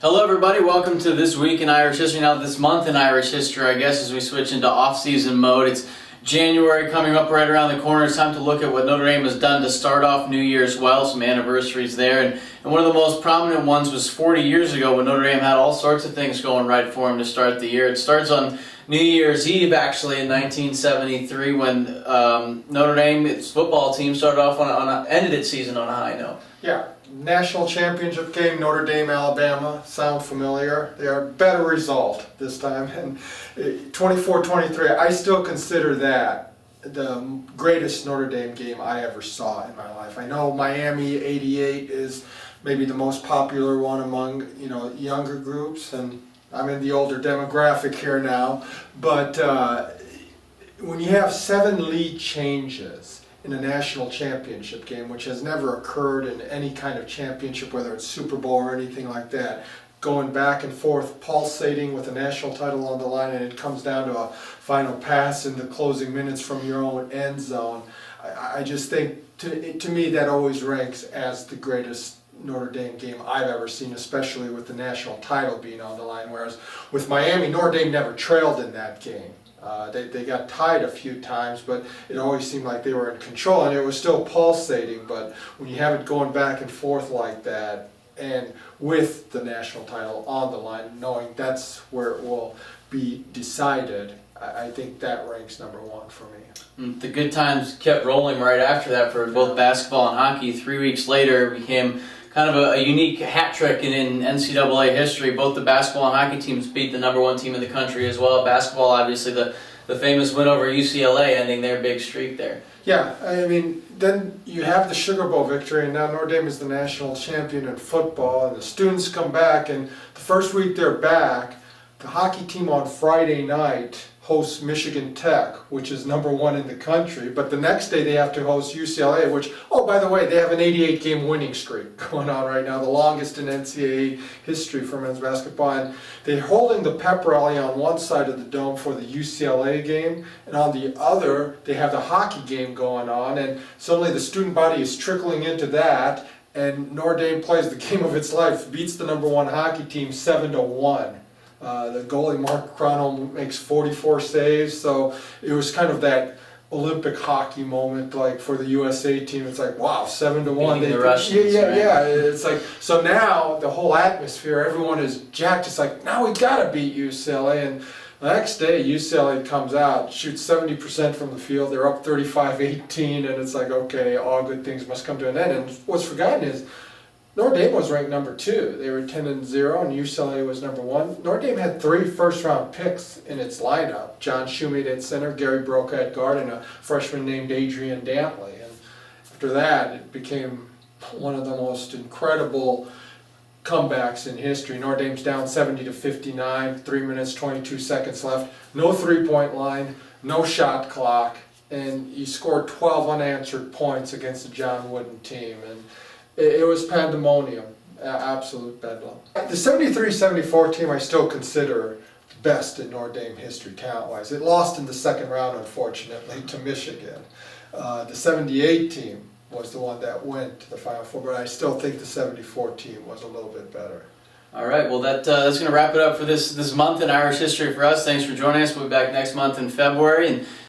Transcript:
Hello everybody, welcome to This Week in Irish History. Now this month in Irish History, I guess, as we switch into off-season mode. It's January coming up right around the corner. It's time to look at what Notre Dame has done to start off New Year's well, some anniversaries there. And one of the most prominent ones was 40 years ago when Notre Dame had all sorts of things going right for them to start the year. It starts on New Year's Eve, actually, in 1973 when Notre Dame, its football team, started off ended its season on a high note. Yeah. National championship game, Notre Dame, Alabama. Sound familiar? They are a better result this time. And 24-23, I still consider that the greatest Notre Dame game I ever saw in my life. I know Miami '88 is maybe the most popular one among younger groups, and I'm in the older demographic here now. But when you have 7 lead changes in a national championship game, which has never occurred in any kind of championship, whether it's Super Bowl or anything like that, going back and forth, pulsating with a national title on the line, and it comes down to a final pass in the closing minutes from your own end zone. I just think, to me, that always ranks as the greatest Notre Dame game I've ever seen, especially with the national title being on the line, whereas with Miami, Notre Dame never trailed in that game. They got tied a few times, but it always seemed like they were in control, and it was still pulsating. But when you have it going back and forth like that, and with the national title on the line, knowing that's where it will be decided, I think that ranks number 1 for me. The good times kept rolling right after that for both basketball and hockey. 3 weeks later, it became kind of a unique hat trick in NCAA history. Both the basketball and hockey teams beat the number 1 team in the country as well. Basketball, obviously, the famous win over UCLA, ending their big streak there. Yeah, I mean, then you have the Sugar Bowl victory, and now Notre Dame is the national champion in football, and the students come back, and the first week they're back, the hockey team on Friday night hosts Michigan Tech, which is number 1 in the country, but the next day they have to host UCLA, which, oh, by the way, they have an 88-game winning streak going on right now, the longest in NCAA history for men's basketball. And they're holding the pep rally on one side of the dome for the UCLA game, and on the other, they have the hockey game going on, and suddenly the student body is trickling into that, and Notre Dame plays the game of its life, beats the number 1 hockey team 7-1. The goalie, Mark Crono, makes 44 saves, so it was kind of that Olympic hockey moment, like for the USA team. It's like, wow, 7-1. The Russians, right? Yeah. It's like, so now the whole atmosphere, everyone is jacked. It's like, now we gotta beat UCLA. And the next day, UCLA comes out, shoots 70% from the field. They're up 35-18, and it's like, okay, all good things must come to an end. And what's forgotten is Notre Dame was ranked number 2. They were 10-0, and UCLA was number 1. Notre Dame had 3 first-round picks in its lineup. John Shumate at center, Gary Broca at guard, and a freshman named Adrian Dantley. And after that, it became one of the most incredible comebacks in history. Notre Dame's down 70-59, 3 minutes, 22 seconds left. No three-point line, no shot clock, and you scored 12 unanswered points against the John Wooden team. And it was pandemonium, absolute bedlam. The 73-74 team I still consider the best in Notre Dame history talent-wise. It lost in the second round, unfortunately, to Michigan. The 78 team was the one that went to the Final Four, but I still think the 74 team was a little bit better. All right, well that's going to wrap it up for this month in Irish History for us. Thanks for joining us. We'll be back next month in February. And